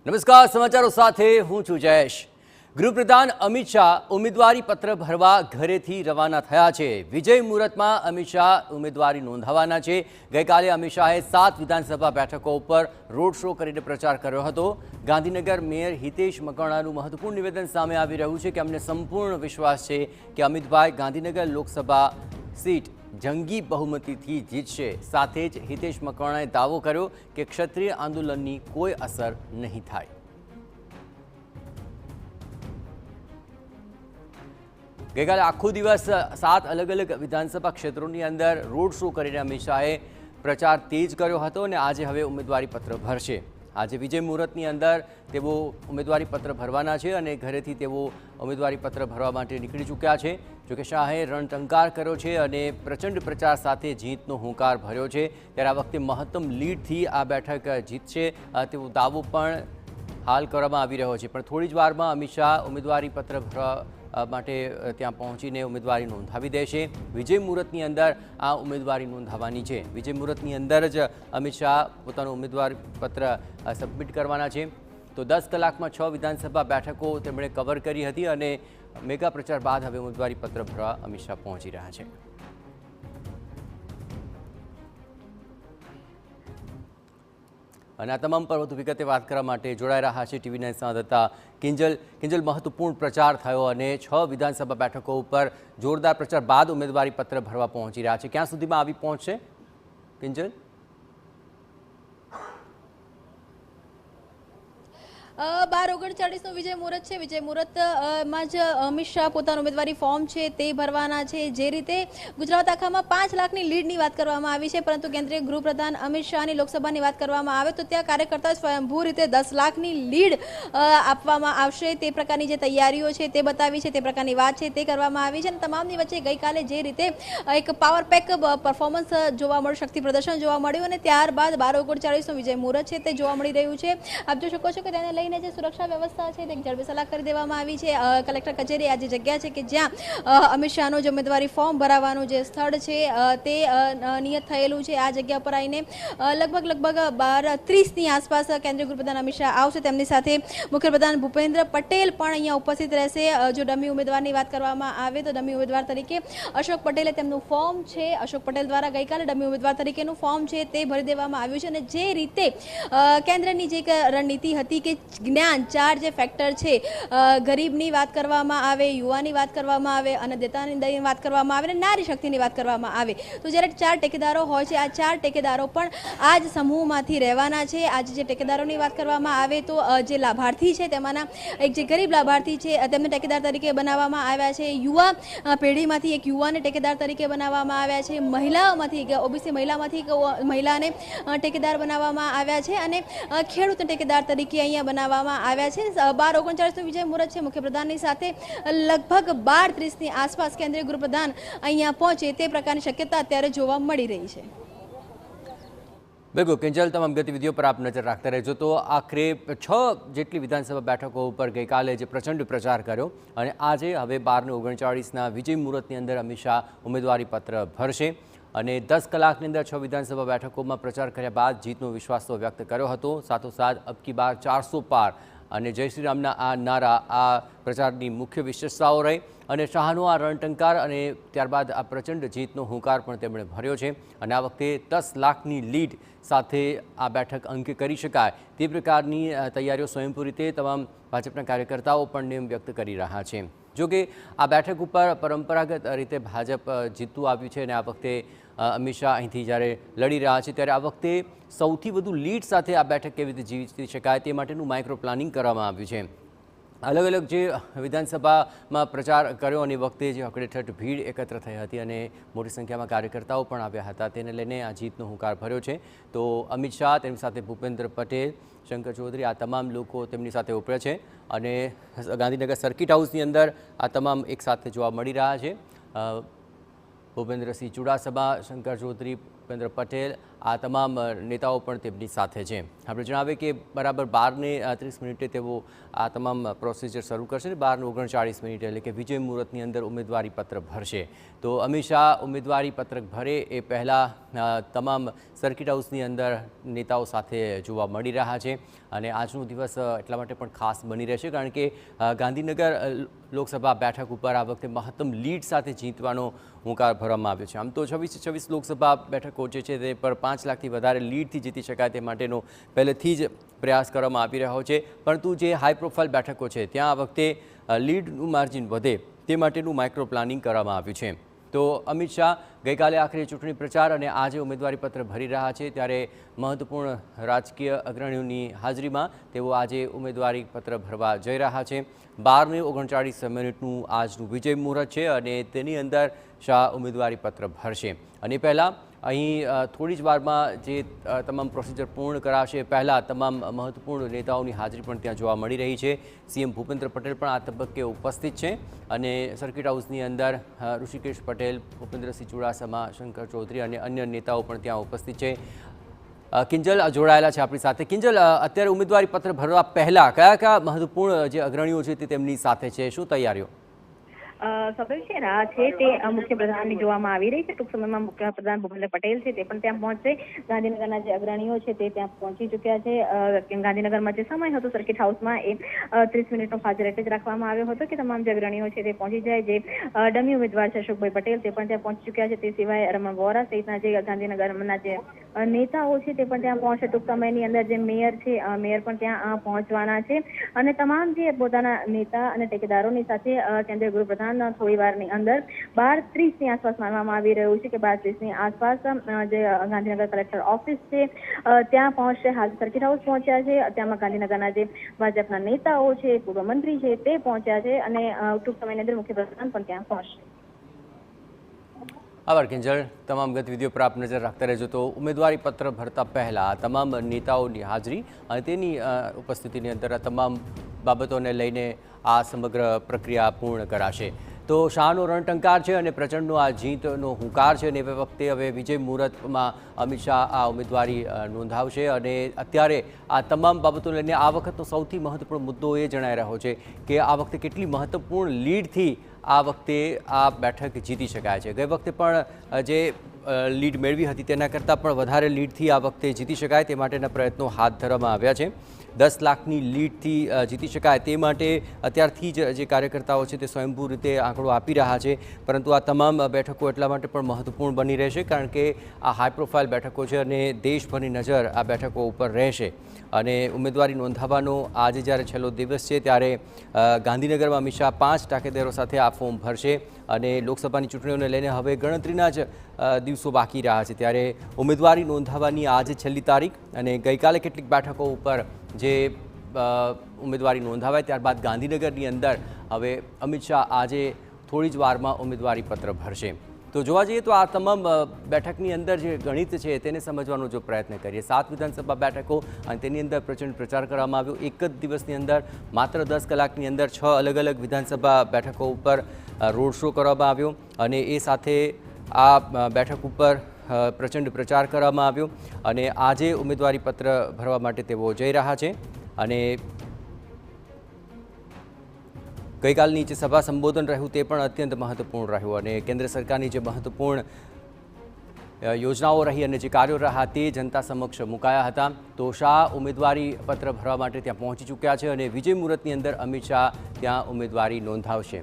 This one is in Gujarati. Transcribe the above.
નમસ્કાર, સમાચારો સાથે હું છું જયેશ। ગૃહપ્રધાન અમિત શાહ ઉમેદવારી પત્ર ભરવા ઘરેથી રવાના થયા છે। વિજય મુહૂર્તમાં અમિત શાહ ઉમેદવારી નોંધાવવાના છે। ગઈકાલે અમિત શાહે 7 વિધાનસભા બેઠકો ઉપર રોડ શો કરીને પ્રચાર કર્યો હતો। ગાંધીનગર મેયર હિતેશ મકવાણાનું મહત્વપૂર્ણ નિવેદન સામે આવી રહ્યું છે કે અમને સંપૂર્ણ વિશ્વાસ છે કે અમિતભાઈ ગાંધીનગર લોકસભા સીટ જંગી બહુમતીથી જીતશે। સાથે જ હિતેશ મકવાણાએ દાવો કર્યો કે ક્ષત્રિય આંદોલનની કોઈ અસર નહીં થાય। ગઈકાલે આખો દિવસ 7 અલગ અલગ વિધાનસભા ક્ષેત્રોની અંદર રોડ શો કરીને અમિત શાહે પ્રચાર તેજ કર્યો હતો અને આજે હવે ઉમેદવારી પત્ર ભરશે। આજે વિજય મુહૂર્તની અંદર તેઓ ઉમેદવારી પત્ર ભરવાના છે અને ઘરેથી તેઓ ઉમેદવારી પત્ર ભરવા માટે નીકળી ચૂક્યા છે। જોકે શાહે રણટંકાર કર્યો છે અને પ્રચંડ પ્રચાર સાથે જીતનો હુંકાર ભર્યો છે। ત્યારે આ વખતે મહત્તમ લીડથી આ બેઠક જીતશે તેવો દાવો પણ હાલ કરવામાં આવી રહ્યો છે। પણ થોડી જ વારમાં અમિત શાહ ઉમેદવારી પત્ર ભરવા માટે ત્યાં પહોંચીને ઉમેદવારી નોંધાવી દેશે। વિજય મુહૂર્તની અંદર આ ઉમેદવારી નોંધાવવાની છે। વિજય મુહૂર્તની અંદર જ અમિત શાહ પોતાનું ઉમેદવારી પત્ર સબમિટ કરવાના છે। તો 10 કલાકમાં 6 વિધાનસભા બેઠકો તેમણે કવર કરી હતી અને મેગા પ્રચાર બાદ હવે ઉમેદવારી પત્ર ભરવા અમિત શાહ પહોંચી રહ્યા છે। અને આ તમામ પર વધુ વિગતે વાત કરવા માટે જોડાઈ રહ્યા છે ટીવી9 સંવાદદાતા કિંજલ। મહત્વપૂર્ણ પ્રચાર થયો અને 6 વિધાનસભા બેઠકો ઉપર જોરદાર પ્રચાર બાદ ઉમેદવારી પત્ર ભરવા પહોંચી રહ્યા છે। ક્યાં સુધીમાં આવી પહોંચશે કિંજલ? 12:39નું વિજય મુહૂર્ત છે। વિજય મુહૂર્તમાં જ અમિત શાહ પોતાનું ઉમેદવારી ફોર્મ છે તે ભરવાના છે। જે રીતે ગુજરાત આખામાં 5 લાખની લીડની વાત કરવામાં આવી છે, પરંતુ કેન્દ્રીય ગૃહપ્રધાન અમિત શાહની લોકસભાની વાત કરવામાં આવે તો ત્યાં કાર્યકર્તા સ્વયંભૂ રીતે 10 લાખની લીડ આપવામાં આવશે તે પ્રકારની જે તૈયારીઓ છે તે બતાવી છે, તે પ્રકારની વાત છે તે કરવામાં આવી છે। અને તમામની વચ્ચે ગઈકાલે જે રીતે એક પાવર પેક પરફોર્મન્સ જોવા મળ્યું, શક્તિ પ્રદર્શન જોવા મળ્યું અને ત્યારબાદ 12:39નું વિજય મુહૂર્ત છે તે જોવા મળી રહ્યું છે। આપ જોઈ શકો છો કે તેને લઈને જે સુરક્ષા વ્યવસ્થા છે તે જડબેસલાક કરી દેવામાં આવી છે। કલેક્ટર કચેરી આ જે જગ્યા છે કે જ્યાં અમિત શાહનું જે ઉમેદવારી ફોર્મ ભરાવાનું જે સ્થળ છે તે નિયત થયેલું છે, આ જગ્યા પર આવીને લગભગ 12:30ની આસપાસ કેન્દ્રીય ગૃહપ્રધાન અમિત શાહ આવશે। તેમની સાથે મુખ્યપ્રધાન ભૂપેન્દ્ર પટેલ પણ અહીંયા ઉપસ્થિત રહેશે। જો ડમી ઉમેદવારની વાત કરવામાં આવે તો ડમી ઉમેદવાર તરીકે અશોક પટેલે તેમનું ફોર્મ છે, અશોક પટેલ દ્વારા ગઈકાલે ડમી ઉમેદવાર તરીકેનું ફોર્મ છે તે ભરી દેવામાં આવ્યું છે। અને જે રીતે કેન્દ્રની જે રણનીતિ હતી કે જ્ઞાન 4 જે ફેક્ટર છે, ગરીબની વાત કરવામાં આવે, યુવાની વાત કરવામાં આવે, અન્નદાતાની વાત કરવામાં આવે અને નારી શક્તિની વાત કરવામાં આવે તો જ્યારે 4 ટેકેદારો હોય છે, આ 4 ટેકેદારો પણ આ જ સમૂહમાંથી રહેવાના છે। આજે જે ટેકેદારોની વાત કરવામાં આવે તો જે લાભાર્થી છે તેમાંના એક જે ગરીબ લાભાર્થી છે તેમને ટેકેદાર તરીકે બનાવવામાં આવ્યા છે। યુવા પેઢીમાંથી એક યુવાને ટેકેદાર તરીકે બનાવવામાં આવ્યા છે। મહિલાઓમાંથી ઓબીસી મહિલામાંથી એક મહિલાને ટેકેદાર બનાવવામાં આવ્યા છે અને ખેડૂત ટેકેદાર તરીકે અહીંયા બનાવવામાં આવ્યા છે। 12:39નું વિજય મુહૂર્ત છે। મુખ્યપ્રધાનની સાથે લગભગ 12:30ની આસપાસ કેન્દ્રીય ગૃહપ્રધાન અહીંયા પહોંચે તે પ્રકારની શક્યતા અત્યારે જોવા મળી રહી છે। બિલકુલ કિંજલ, તમામ ગતિવિધિઓ પર આપ નજર રાખતા રહેજો। તો આખરે 6 જેટલી વિધાનસભા બેઠકો ઉપર ગઈકાલે જે પ્રચંડ પ્રચાર કર્યો અને આજે હવે 12:39ના વિજય મુહૂર્તની અંદર અમિત શાહ ઉમેદવારી પત્ર ભરશે અને 10 કલાકની અંદર 6 વિધાનસભા બેઠકોમાં પ્રચાર કર્યા બાદ જીતનો વિશ્વાસ તો વ્યક્ત કર્યો હતો। સાથોસાથ અબ કી બાર 400 પાર અને જય શ્રી રામના આ નારા આ પ્રચારની મુખ્ય વિશેષતાઓ રહી અને શાહનો આ રણટંકાર અને ત્યારબાદ આ પ્રચંડ જીતનો હુંકાર પણ તેમણે ભર્યો છે અને આ વખતે 10 લાખની લીડ સાથે આ બેઠક અંકે કરી શકાય તે પ્રકારની તૈયારીઓ સ્વયંભૂ રીતે તમામ ભાજપના કાર્યકર્તાઓ પણ નેમ વ્યક્ત કરી રહ્યા છે। જોકે આ બેઠક ઉપર પરંપરાગત રીતે ભાજપ જીતતું આવ્યું છે અને આ વખતે અમિત શાહ અહીંથી જ્યારે લડી રહ્યા છે ત્યારે આ વખતે સૌથી વધુ લીડ સાથે આ બેઠક કેવી રીતે જીતી શકાય તે માટેનું માઇક્રો પ્લાનિંગ કરવામાં આવ્યું છે। અલગ અલગ જે વિધાનસભામાં પ્રચાર કર્યો અને વખતે જે અકડેઠઠ ભીડ એકત્ર થઈ હતી અને મોટી સંખ્યામાં કાર્યકર્તાઓ પણ આવ્યા હતા તેને લઈને આ જીતનો હુંકાર ભર્યો છે। તો અમિત શાહ, તેમની સાથે ભૂપેન્દ્ર પટેલ, શંકર ચૌધરી આ તમામ લોકો તેમની સાથે ઉપડ્યા છે અને ગાંધીનગર સર્કિટ હાઉસની અંદર આ તમામ એક સાથે જોવા મળી રહ્યા છે। ભૂપેન્દ્રસિંહ ચુડાસમા, શંકર ચૌધરી, ભૂપેન્દ્ર પટેલ આ તમામ નેતાઓ પણ તેમની સાથે છે. આપણે જણાવીએ કે બરાબર 12:30 તેઓ આ તમામ પ્રોસિજર શરૂ કરશે અને 12:39 એટલે કે વિજય મુહૂર્તની અંદર ઉમેદવારી પત્ર ભરશે. તો અમિત શાહ ઉમેદવારી પત્રક ભરે એ પહેલાં તમામ સર્કિટ હાઉસની અંદર નેતાઓ સાથે જોવા મળી રહ્યા છે અને આજનો દિવસ એટલા માટે પણ ખાસ બની રહેશે કારણ કે ગાંધીનગર લોકસભા બેઠક ઉપર આ વખતે મહત્તમ લીડ સાથે જીતવાનો હુંકાર ભરવામાં આવ્યો છે. આમ તો 26 લોકસભા બેઠકો જે છે તે પર 5 લાખથી વધારે લીડથી જીતી શકાય તે માટેનો પહેલેથી જ પ્રયાસ કરવામાં આવી રહ્યો છે, પરંતુ જે હાઈ પ્રોફાઇલ બેઠકો છે ત્યાં આ વખતે લીડનું માર્જિન વધે તે માટેનું માઇક્રો પ્લાનિંગ કરવામાં આવ્યું છે. તો અમિત શાહ ગઈકાલે આખરે ચૂંટણી પ્રચાર અને આજે ઉમેદવારી પત્ર ભરી રહ્યા છે, ત્યારે મહત્વપૂર્ણ રાજકીય અગ્રણીઓની હાજરીમાં તેઓ આજે ઉમેદવારી પત્ર ભરવા જઈ રહ્યા છે. 12:39 આજનું વિજય મુહૂર્ત છે અને તેની અંદર શાહ ઉમેદવારી પત્ર ભરશે અને પહેલાં અહીં થોડી જ વારમાં જે તમામ પ્રોસિજર પૂર્ણ કરાશે પહેલાં તમામ મહત્વપૂર્ણ નેતાઓની હાજરી પણ ત્યાં જોવા મળી રહી છે. સીએમ ભૂપેન્દ્ર પટેલ પણ આ તબક્કે ઉપસ્થિત છે અને સર્કિટ હાઉસની અંદર ઋષિકેશ પટેલ, ભૂપેન્દ્રસિંહ ચુડાસમા, શંકર ચૌધરી અને અન્ય નેતાઓ પણ ત્યાં ઉપસ્થિત છે. કિંજલ જોડાયેલા છે આપણી સાથે. કિંજલ, અત્યારે ઉમેદવારી પત્ર ભરવા પહેલાં કયા મહત્વપૂર્ણ જે અગ્રણીઓ છે તે તેમની સાથે છે, શું તૈયારીઓ? સ્વાભાવિક છે, રાહ છે તે મુખ્યપ્રધાનની જોવામાં આવી રહી છે. ટૂંક સમયમાં મુખ્યપ્રધાન ભૂપેન્દ્ર પટેલ છે તે પણ ત્યાં પહોંચશે. ગાંધીનગરના જે અગ્રણીઓ છે તે ત્યાં પહોંચી ચૂક્યા છે. ગાંધીનગરમાં જે સમય હતો સર્કિટ હાઉસમાં એ 30 મિનિટનો ફાજરેટ જ રાખવામાં આવ્યો હતો કે તમામ જે અગ્રણીઓ છે તે પહોંચી જાય. જે ડમી ઉમેદવાર છે અશોકભાઈ પટેલ તે પણ ત્યાં પહોંચી ચૂક્યા છે. તે સિવાય રમણ વોરા સહિતના જે ગાંધીનગરના જે નેતાઓ છે તે પણ ત્યાં પહોંચશે. ટૂંક સમયની અંદર જે મેયર છે મેયર પણ ત્યાં પહોંચવાના છે અને તમામ જે પોતાના નેતા અને ટેકેદારોની સાથે કેન્દ્રીય ગૃહપ્રધાન થોડી વારની અંદર 12:30ની આસપાસ માનવામાં આવી રહ્યું છે કે 12:30ની આસપાસ જે ગાંધીનગર કલેક્ટર ઓફિસ છે ત્યાં પહોંચશે. હાલ સર્કિટ હાઉસ પહોંચ્યા છે. ત્યાંમાં ગાંધીનગરના જે ભાજપના નેતાઓ છે, પૂર્વ મંત્રી છે તે પહોંચ્યા છે અને ટૂંક સમયની અંદર મુખ્યપ્રધાન પણ ત્યાં પહોંચશે. આભાર કિંજલ. તમામ ગતિવિધિઓ પર આપ નજર રાખતા રહેજો. તો ઉમેદવારી પત્ર ભરતા પહેલાં તમામ નેતાઓની હાજરી અને તેની ઉપસ્થિતિની અંદર આ તમામ બાબતોને લઈને આ સમગ્ર પ્રક્રિયા પૂર્ણ કરાશે. તો શાહનો રણટંકાર છે અને પ્રચંડનો આ જીતનો હુંકાર છે અને એ વખતે હવે વિજય મુહૂર્તમાં અમિત શાહ આ ઉમેદવારી નોંધાવશે અને અત્યારે આ તમામ બાબતો લઈને આ વખતનો સૌથી મહત્વપૂર્ણ મુદ્દો એ જણાઈ રહ્યો છે કે આ વખતે કેટલી મહત્વપૂર્ણ લીડથી આ વખતે આ બેઠક જીતી શકાય છે. ગઈ વખતે પણ જે લીડ મેળવી હતી તેના કરતાં પણ વધારે લીડથી આ વખતે જીતી શકાય તે માટેના પ્રયત્નો હાથ ધરવામાં આવ્યા છે. 10 લાખની લીડથી જીતી શકાય તે માટે અત્યારથી જ જે કાર્યકર્તાઓ છે તે સ્વયંભૂ રીતે આંકડો આપી રહ્યા છે, પરંતુ આ તમામ બેઠકો એટલા માટે પણ મહત્વપૂર્ણ બની રહેશે કારણ કે આ હાઈ પ્રોફાઇલ બેઠકો છે અને દેશભરની નજર આ બેઠકો ઉપર રહેશે. અને ઉમેદવારી નોંધાવવાનો આજે જ્યારે છેલ્લો દિવસ છે ત્યારે ગાંધીનગરમાં અમિત શાહ 5 ટાકેદારો સાથે આ ફોર્મ ભરશે અને લોકસભાની ચૂંટણીઓને લઈને હવે ગણતરીના જ દિવસો બાકી રહ્યા છે, ત્યારે ઉમેદવારી નોંધાવવાની આજે છેલ્લી તારીખ અને ગઈકાલે કેટલીક બેઠકો ઉપર જે ઉમેદવારી નોંધાવાય ત્યારબાદ ગાંધીનગરની અંદર હવે અમિત શાહ આજે થોડી જ વારમાં ઉમેદવારી પત્ર ભરશે. તો જોવા જઈએ તો આ તમામ બેઠકની અંદર જે ગણિત છે તેને સમજવાનો જો પ્રયત્ન કરીએ, 7 વિધાનસભા બેઠકો અને તેની અંદર પ્રચંડ પ્રચાર કરવામાં આવ્યો. એક જ દિવસની અંદર માત્ર 10 કલાકની અંદર 6 અલગ અલગ વિધાનસભા બેઠકો ઉપર રોડ શો કરવામાં આવ્યો અને એ સાથે આ બેઠક ઉપર પ્રચંડ પ્રચાર કરવામાં આવ્યો અને આજે ઉમેદવારી પત્ર ભરવા માટે તેઓ જઈ રહ્યા છે. અને ગઈકાલની જે સભા સંબોધન રહ્યું તે પણ અત્યંત મહત્વપૂર્ણ રહ્યું અને કેન્દ્ર સરકારની જે મહત્વપૂર્ણ યોજનાઓ રહી અને જે કાર્યો રહ્યા તે જનતા સમક્ષ મુકાયા હતા. તો શાહ ઉમેદવારી પત્ર ભરવા માટે ત્યાં પહોંચી ચૂક્યા છે અને વિજય મુહૂર્તની અંદર અમિત શાહ ત્યાં ઉમેદવારી નોંધાવશે.